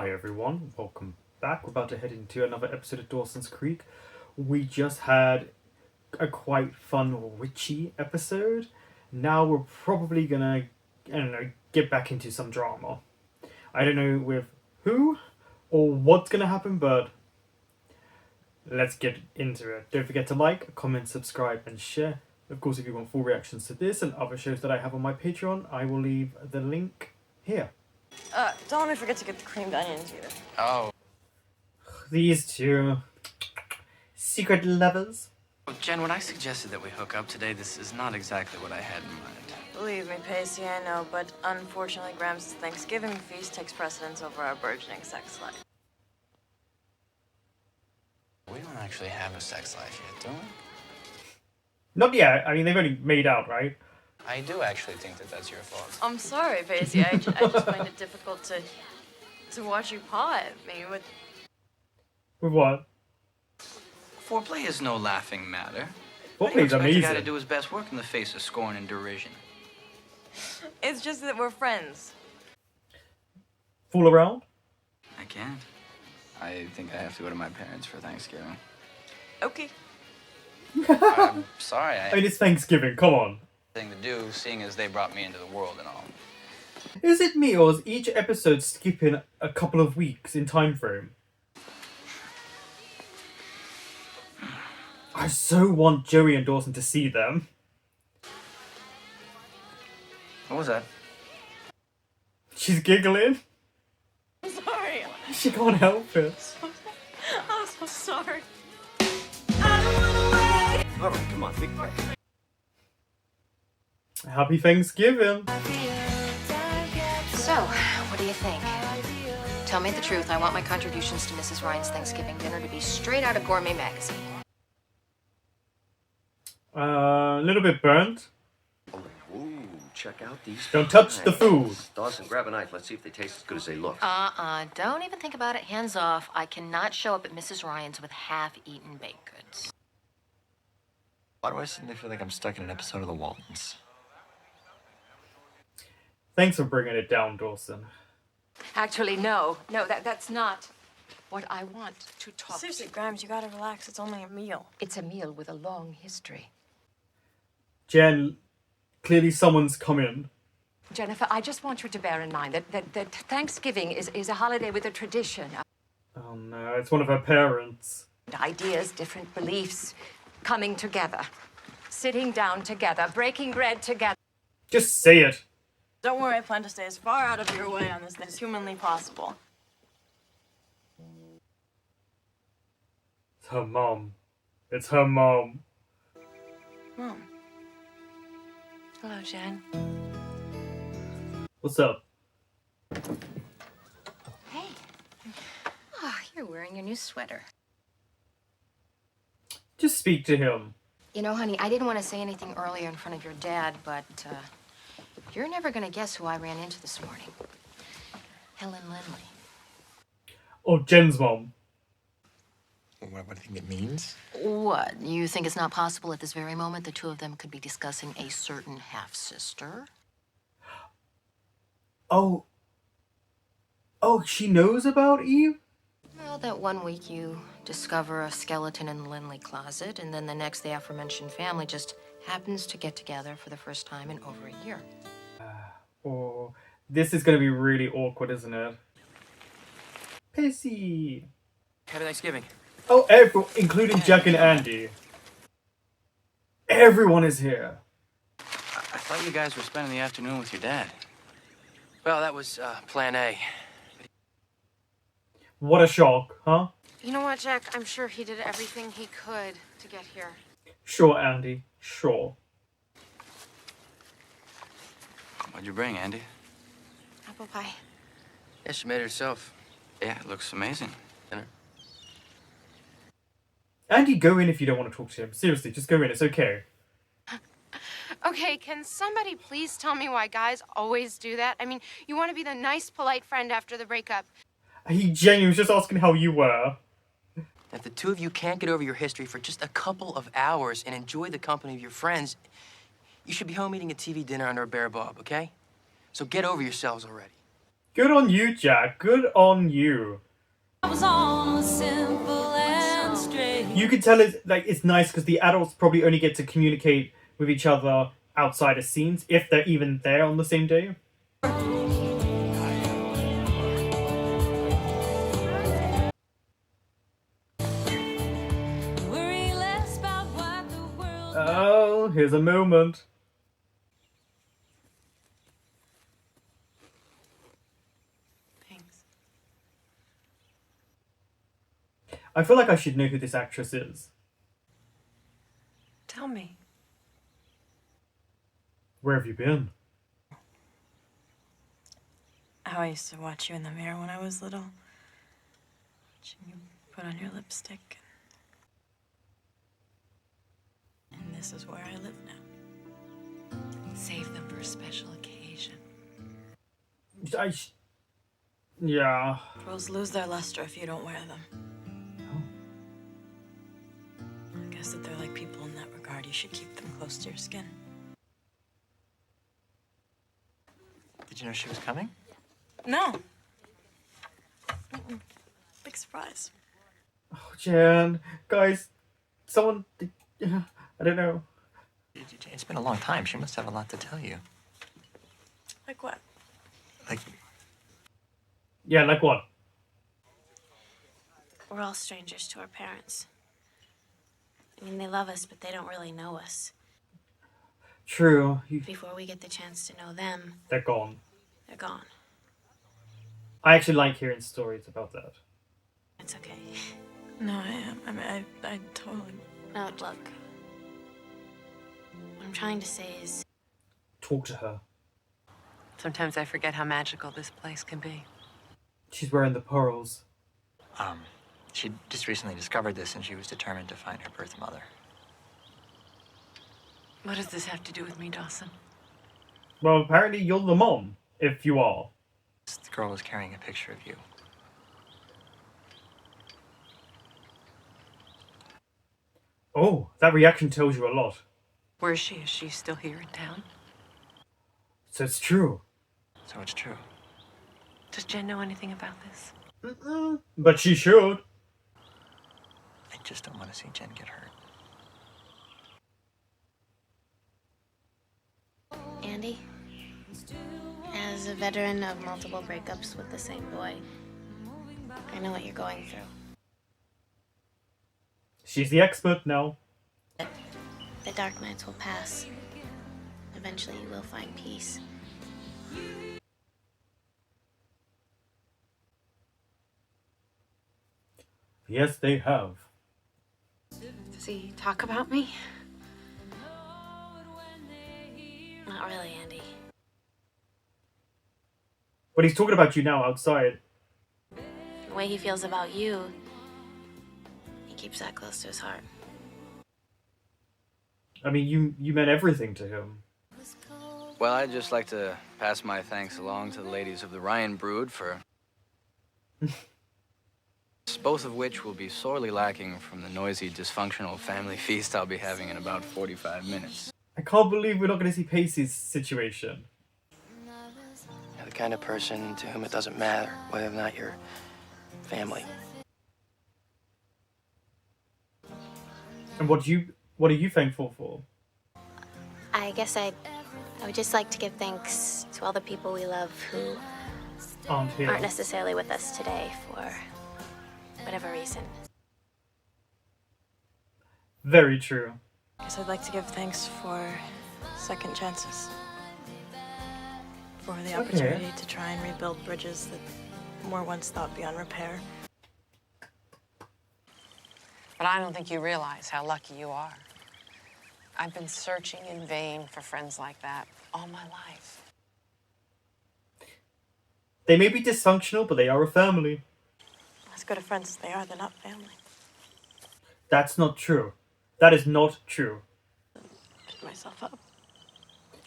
Hi everyone, welcome back. We're about to head into another episode of Dawson's Creek. We just had a quite fun witchy episode. Now we're probably gonna, get back into some drama. I don't know with who or what's gonna happen, but let's get into it. Don't forget to like, comment, subscribe, and share. Of course, if you want full reactions to this and other shows that I have on my Patreon, I will leave the link here. Don't let me forget to get the creamed onions either. Oh. These two secret lovers. Well, Jen, when I suggested that we hook up today, this is not exactly what I had in mind. Believe me, Pacey, I know, but unfortunately, Gramps' Thanksgiving feast takes precedence over our burgeoning sex life. We don't actually have a sex life yet, do we? Not yet. I mean, they've only made out, right? I do actually think that that's your fault. I'm sorry, Pacey. I just find it difficult to watch you paw at me with... With what? Foreplay is no laughing matter. Foreplay's You amazing. gotta do his best work in the face of scorn and derision. It's just that we're friends. Fool around? I can't. I think I have to go to my parents for Thanksgiving. Okay. I'm sorry, I mean, it's Thanksgiving. Come on. thing to do, seeing as they brought me into the world and all. Is it me, or is each episode skipping a couple of weeks in time frame? I so want Joey and Dawson to see them. What was that? She's giggling. I'm sorry. She can't help it. I'm so sorry. All right, come on, big break. Happy Thanksgiving. So, what do you think? Tell me the truth. I want my contributions to Mrs. Ryan's Thanksgiving dinner to be straight out of Gourmet magazine. A little bit burnt. Ooh, check out these. Don't touch the food. Dawson, grab a knife. Let's see if they taste as good as they look. Don't even think about it. Hands off. I cannot show up at Mrs. Ryan's with half-eaten baked goods. Why do I suddenly feel like I'm stuck in an episode of The Waltons? Thanks for bringing it down, Dawson. Actually, no, that's not what I want to talk Seriously, to. Grams, you gotta relax. It's only a meal. It's a meal with a long history. Jen, clearly someone's coming. Jennifer, I just want you to bear in mind that Thanksgiving is a holiday with a tradition. Oh no, it's one of her parents. Ideas, different beliefs, coming together. Sitting down together, breaking bread together. Just say it. Don't worry, I plan to stay as far out of your way on this as humanly possible. It's her mom. It's her mom. Mom. Hello, Jen. What's up? Hey. You're wearing your new sweater. Just speak to him. You know, honey, I didn't want to say anything earlier in front of your dad, but, you're never going to guess who I ran into this morning. Helen Lindley. Oh, Jen's mom. What do you think it means? What? You think it's not possible at this very moment the two of them could be discussing a certain half-sister? Oh. Oh, she knows about Eve? Well, that one week you discover a skeleton in the Lindley closet, and then the next the aforementioned family just happens to get together for the first time in over a year. Oh, this is gonna be really awkward, isn't it? Pissy. Happy Thanksgiving. Oh, including Jack and Andy. Everyone is here. I thought you guys were spending the afternoon with your dad. Well, that was plan A. What a shock, huh? You know what, Jack? I'm sure he did everything he could to get here. Sure, Andy. Sure. What'd you bring, Andy? Apple pie. Yeah, she made it herself. Yeah, it looks amazing. Dinner. Andy, go in if you don't want to talk to him. Seriously, just go in. It's okay. Okay, can somebody please tell me why guys always do that? I mean, you want to be the nice, polite friend after the breakup. He genuinely was just asking how you were. If the two of you can't get over your history for just a couple of hours and enjoy the company of your friends, you should be home eating a TV dinner under a bare bulb, okay? So get over yourselves already. Good on you, Jack. Good on you. You can tell it's nice because the adults probably only get to communicate with each other outside of scenes, if they're even there on the same day. Oh, here's a moment. Thanks. I feel like I should know who this actress is. Tell me. Where have you been? How I used to watch you in the mirror when I was little. Watching you put on your lipstick. And this is where I live now. Save them for a special occasion. Yeah. Pearls lose their luster if you don't wear them. Oh. I guess that they're like people in that regard. You should keep them close to your skin. Did you know she was coming? No. Mm-mm. Big surprise. Oh, Jan. Guys, someone... I don't know. It's been a long time. She must have a lot to tell you. Like what? Like, Yeah, like what? We're all strangers to our parents. I mean, they love us, but they don't really know us. True. Before we get the chance to know them, They're gone. they're gone. I actually like hearing stories about that. It's okay. No, I am. I mean, I totally... No, look. What I'm trying to say is... Talk to her. Sometimes I forget how magical this place can be. She's wearing the pearls. she just recently discovered this and she was determined to find her birth mother. What does this have to do with me, Dawson? Well, apparently you're the mom, if you are. This girl was carrying a picture of you. Oh, that reaction tells you a lot. Where is she? Is she still here in town? So it's true. So it's true. Does Jen know anything about this? But she should. I just don't want to see Jen get hurt. Andy, as a veteran of multiple breakups with the same boy, I know what you're going through. She's the expert now. The dark nights will pass. Eventually you will find peace. Yes, they have. Does he talk about me? Not really, Andy. But he's talking about you now outside. The way he feels about you, he keeps that close to his heart. I mean, you meant everything to him. Well, I'd just like to pass my thanks along to the ladies of the Ryan brood for... both of which will be sorely lacking from the noisy, dysfunctional family feast I'll be having in about 45 minutes. I can't believe we're not going to see Pacey's situation. You're the kind of person to whom it doesn't matter whether or not you're family. And what are you thankful for? I guess I would just like to give thanks to all the people we love who Aren't here. aren't necessarily with us today for whatever reason. Very true. Guess I'd like to give thanks for second chances. For the opportunity to try and rebuild bridges that were once thought beyond repair. But I don't think you realize how lucky you are. I've been searching in vain for friends like that all my life. They may be dysfunctional, but they are a family. As good of friends as they are, they're not family. That's not true. That is not true. Pick myself up.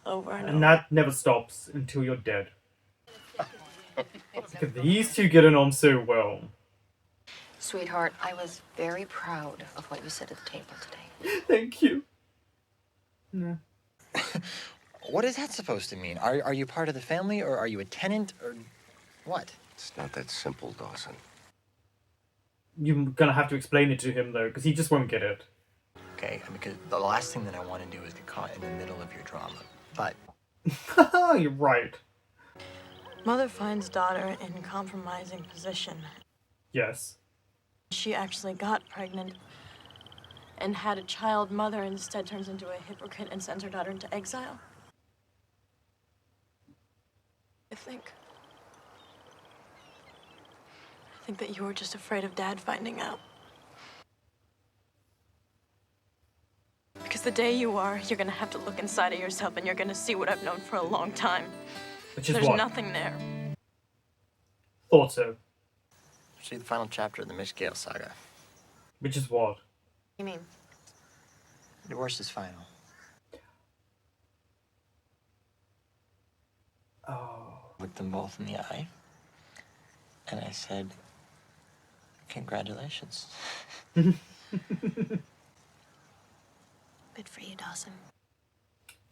Over and And over. that never stops until you're dead. Look at these two getting on so well. Sweetheart, I was very proud of what you said at the table today. Thank you. No. What is that supposed to mean? Are you part of the family or are you a tenant or... What? It's not that simple, Dawson. You're gonna have to explain it to him though, because he just won't get it. Okay, because the last thing that I want to do is get caught in the middle of your drama. But You're right. Mother finds daughter in compromising position. Yes. She actually got pregnant and had a child. Mother instead turns into a hypocrite and sends her daughter into exile. I think that you were just afraid of Dad finding out. Because the day you are, you're gonna have to look inside of yourself and you're gonna see what I've known for a long time. Which is There's what? nothing there. Thought so. see the final chapter of the Miss Gale saga. Which is what? You mean? Divorce is final. Oh. Looked them both in the eye. And I said, congratulations. Good for you, Dawson.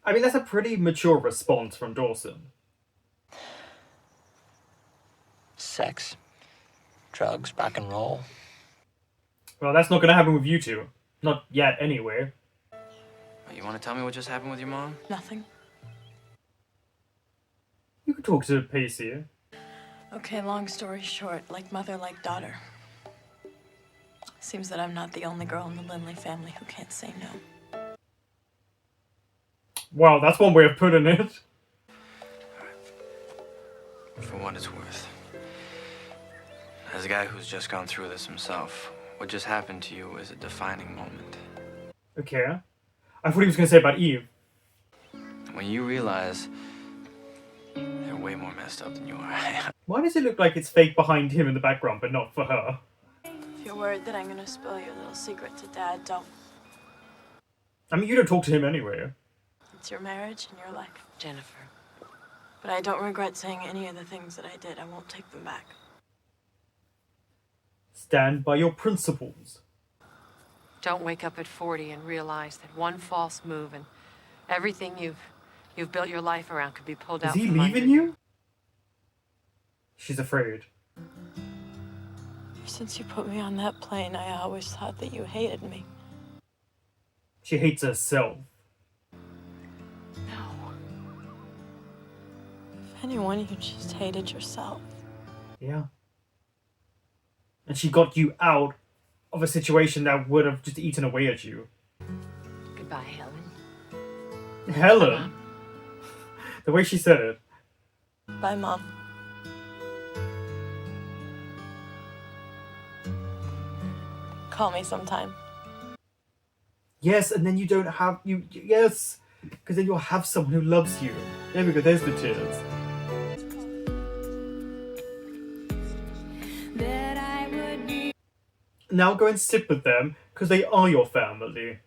I mean, that's a pretty mature response from Dawson. Sex, drugs, rock and roll. Well, that's not gonna happen with you two. Not yet, anyway. You want to tell me what just happened with your mom? Nothing. You could talk to Pacey. Okay, long story short, like mother, like daughter. Seems that I'm not the only girl in the Lindley family who can't say no. Wow, that's one way of putting it. For what it's worth. As a guy who's just gone through this himself, what just happened to you is a defining moment. Okay. I thought he was gonna say about Eve. When you realize they're way more messed up than you are. Why does it look like it's fake behind him in the background, but not for her? If you're worried that I'm gonna spill your little secret to Dad, don't. I mean, you don't talk to him anyway. It's your marriage and your life. Jennifer. But I don't regret saying any of the things that I did. I won't take them back. Stand by your principles. Don't wake up at 40 and realize that one false move and everything you've built your life around could be pulled Is out he from under leaving you? She's afraid. Since you put me on that plane, I always thought that you hated me. She hates herself. No. If anyone, you just hated yourself. Yeah. And she got you out of a situation that would have just eaten away at you. Goodbye, Helen. Helen? The way she said it. Bye, Mom. Call me sometime. Yes, and then you don't have you. Yes, because then you'll have someone who loves you. There we go. There's the tears. Now go and sit with them because they are your family.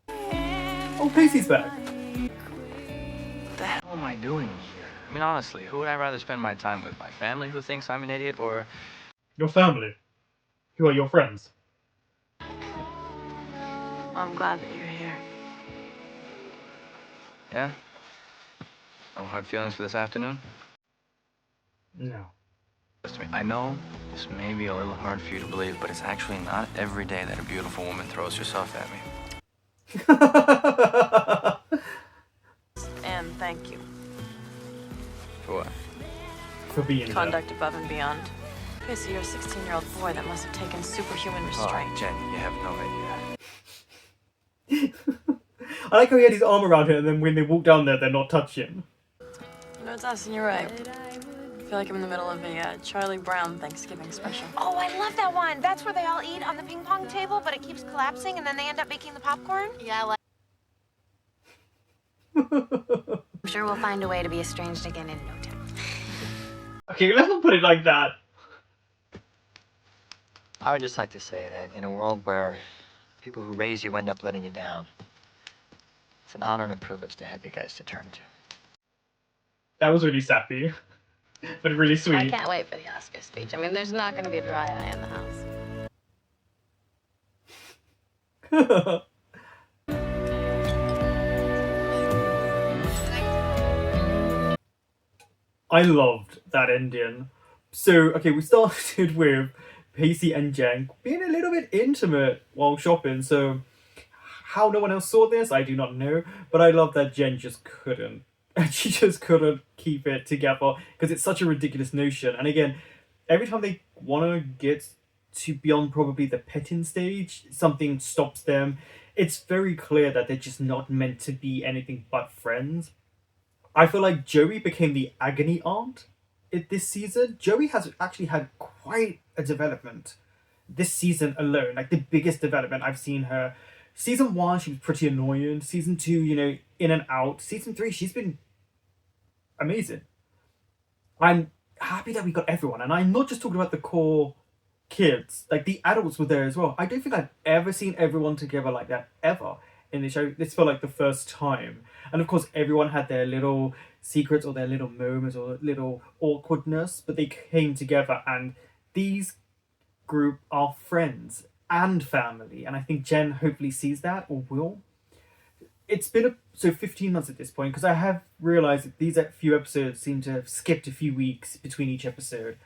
Oh, Pacey's back. What the hell am I doing here? I mean, honestly, who would I rather spend my time with? My family who thinks I'm an idiot, or Your family. Who are your friends? I'm glad that you're here. yeah? No hard feelings for this afternoon? No. Listen to me. I know this may be a little hard for you to believe, but it's actually not every day that a beautiful woman throws herself at me. And thank you. For what? For being there. Conduct above and beyond. Okay, so you're a 16-year-old boy that must have taken superhuman restraint. Oh, Jen, you have no idea. I like how he had his arm around her, and then when they walk down there, they're not touching. You know, Dawson, you're right. I feel like I'm in the middle of a Charlie Brown Thanksgiving special. Oh, I love that one. That's where they all eat on the ping pong table, but it keeps collapsing, and then they end up making the popcorn. Yeah, I like. I'm sure we'll find a way to be estranged again in no time. Okay, let's not put it like that. I would just like to say that in a world where people who raise you end up letting you down, it's an honor and a privilege to have you guys to turn to. That was really sappy, but really I sweet. can't wait for the Oscar speech. I mean, there's not going to be a dry eye in the house. I loved that ending. So, okay, we started with Pacey and Jen being a little bit intimate while shopping. So, how no one else saw this, I do not know. But I love that Jen just couldn't. She just couldn't keep it together because it's such a ridiculous notion. And again, every time they want to get to beyond probably the petting stage, something stops them. It's very clear that they're just not meant to be anything but friends. I feel like Joey became the agony aunt this season. Joey has actually had quite a development this season alone, like the biggest development I've seen her. Season 1, she was pretty annoying. Season 2, in and out. Season 3, she's been amazing. I'm happy that we got everyone, and I'm not just talking about the core kids. Like the adults were there as well. I don't think I've ever seen everyone together like that ever in the show. This felt like the first time, and of course, everyone had their little secrets or their little moments or little awkwardness, but they came together, and these group are friends and family, and I think Jen hopefully sees that or will. It's been 15 months at this point because I have realized that these few episodes seem to have skipped a few weeks between each episode.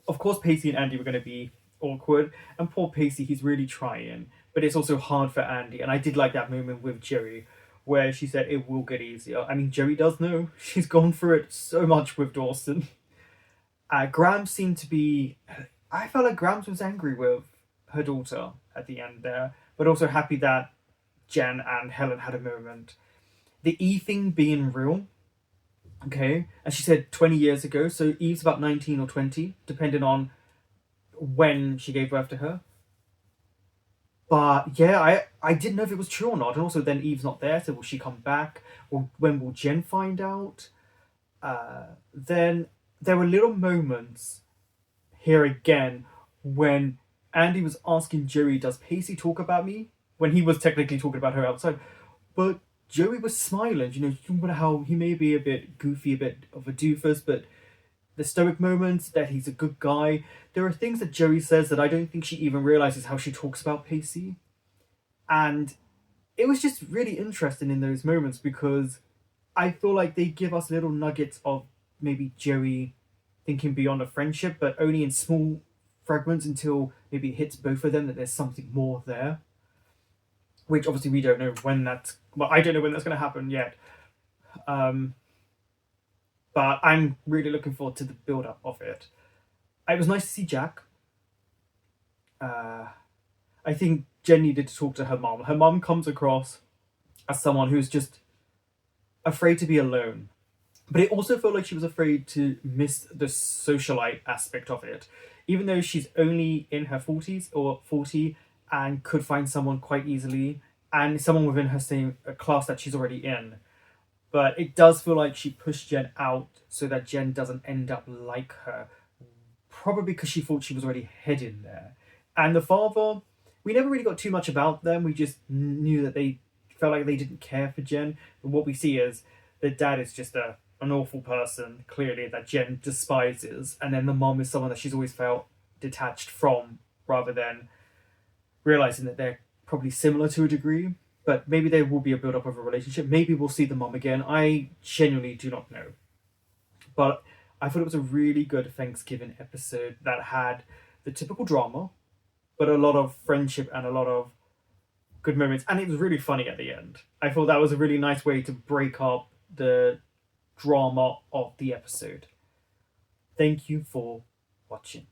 Of course, Pacey and Andy were going to be awkward, and poor Pacey, he's really trying, but it's also hard for Andy. And I did like that moment with Joey where she said it will get easier. I mean, Joey does know. She's gone through it so much with Dawson. Grams seemed to be... I felt like Grams was angry with her daughter at the end there, but also happy that Jen and Helen had a moment. The Eve thing being real, okay, and she said 20 years ago, so Eve's about 19 or 20, depending on when she gave birth to her. But yeah, I didn't know if it was true or not, and also then Eve's not there, so will she come back? Or when will Jen find out? Then there were little moments here again when Andy was asking Joey, does Pacey talk about me? When he was technically talking about her outside. But Joey was smiling, talking about how he may be a bit goofy, a bit of a doofus, but the stoic moments, that he's a good guy. There are things that Joey says that I don't think she even realizes how she talks about Pacey. And it was just really interesting in those moments because I feel like they give us little nuggets of maybe Joey thinking beyond a friendship, but only in small fragments until maybe it hits both of them that there's something more there. Which obviously we don't know when that's... Well, I don't know when that's going to happen yet. But I'm really looking forward to the build-up of it. It was nice to see Jack. I think Jen needed to talk to her mom. Her mom comes across as someone who's just afraid to be alone. But it also felt like she was afraid to miss the socialite aspect of it. Even though she's only in her 40s or 40 and could find someone quite easily, and someone within her same class that she's already in. But it does feel like she pushed Jen out so that Jen doesn't end up like her. Probably because she thought she was already heading there. And the father, we never really got too much about them. We just knew that they felt like they didn't care for Jen. But what we see is the dad is just an awful person, clearly, that Jen despises. And then the mom is someone that she's always felt detached from, rather than realizing that they're probably similar to a degree. But maybe there will be a build-up of a relationship. Maybe we'll see the mom again. I genuinely do not know. But I thought it was a really good Thanksgiving episode that had the typical drama, but a lot of friendship and a lot of good moments. And it was really funny at the end. I thought that was a really nice way to break up the drama of the episode. Thank you for watching.